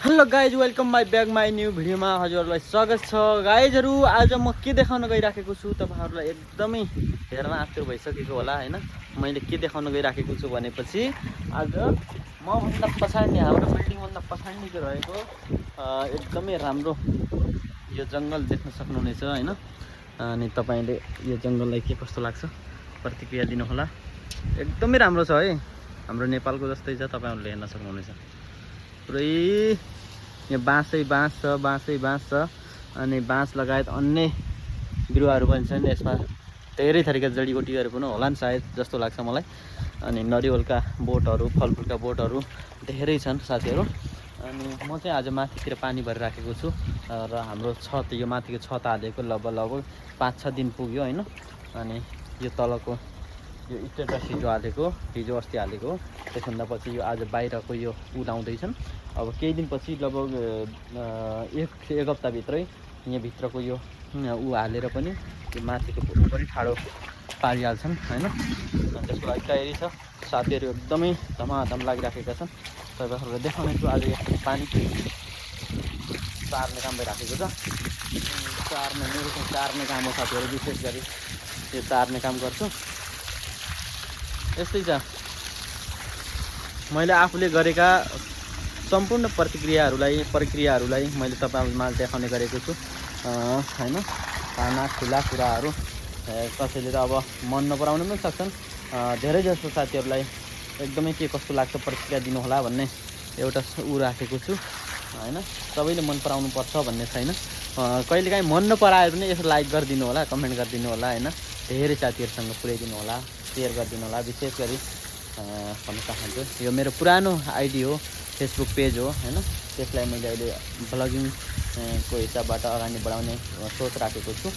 Hello guys welcome my back my new भिडियोमा हजुरहरूलाई स्वागत छ। गाइजहरू आज म के देखाउन गइराखेको छु तपाईँहरूलाई एकदमै हेर्न आतुर भइसकेको होला हैन। मैले के देखाउन गइराखेको छु भनेपछि आज मभन्दा पछाडि हाम्रो बिल्डिङभन्दा पछाडि रहेको एकदमै राम्रो यो जङ्गल देख्न सक्नुहुनेछ हैन। अनि तपाईँले यो जङ्गललाई के कस्तो लाग्छ प्रतिक्रिया दिनुहोला। एकदमै राम्रो छ है, हाम्रो नेपालको जस्तै छ, तपाईँहरूले हेर्न सक्नुहुनेछ। पुरै यहाँ बाँसै बाँस छ अनि बाँस लगायत अन्य बिरुवाहरू पनि छन्। यसमा धेरै थरीका जडीबुटीहरू पनि होला नि सायद जस्तो लाग्छ मलाई। अनि नरिवलका बोटहरू, फलफुलका बोटहरू धेरै छन् साथीहरू। अनि म चाहिँ आज माथितिर पानी भरिराखेको छु र हाम्रो छत यो माथिको छत हालेको लगभग 5-6 दिन पुग्यो हैन। अनि यो तलको यो स्टेटस हिजो अस्ति हालेको हो। त्यसभन्दा पछि यो आज बाहिरको यो उदाउँदैछन्। अब केही दिनपछि लगभग एक हप्ताभित्रै यहाँ भित्रको यो हालेर पनि यो माथिको भुटु पनि ठाडो पारिहाल्छन् हैन। अनि त्यसको लागि तयारी छ। साथीहरू एकदमै धमाधम लागिराखेका छन्। तपाईँहरूलाई देखाउने छु आज यस्तो पानी चार्ने काम भइराखेको छ। मेरो चाहिँ चार्ने काम हो साथीहरू, विशेष गरी यो चार्ने काम गर्छु। यस्तै छ, मैले आफूले गरेका सम्पूर्ण प्रक्रियाहरूलाई मैले तपाईँहरूमा देखाउने गरेको छु हैन। खाना खुला कुराहरू कसैले त अब मन नपराउन पनि सक्छन्। धेरै जस्तो साथीहरूलाई एकदमै के कस्तो लाग्छ प्रतिक्रिया दिनुहोला भन्ने एउटा राखेको छु हैन। सबैले मन पराउनु पर्छ भन्ने छैन। कहिलेकाहीँ मन नपराए पनि यसो लाइक गरिदिनु होला, कमेन्ट गरिदिनु होला हैन। धेरै साथीहरूसँग पुर्याइदिनु होला, सेयर गरिदिनु होला। विशेष गरी भन्न चाहन्छु यो मेरो पुरानो आइडी हो, फेसबुक पेज हो हैन। त्यसलाई मैले अहिले ब्लगिङ को हिसाबबाट अगाडि बढाउने सोच राखेको छु।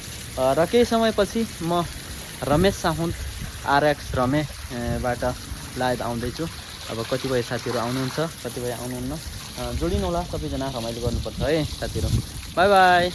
र केही समयपछि म रमेश साहुन्त RX बाट लाइभ आउँदैछु। अब कतिपय साथीहरू आउनुहुन्छ, कतिपय आउनुहुन्न। जोडिनु होला, सबैजना रमाइलो गर्नुपर्छ है साथीहरू। By by.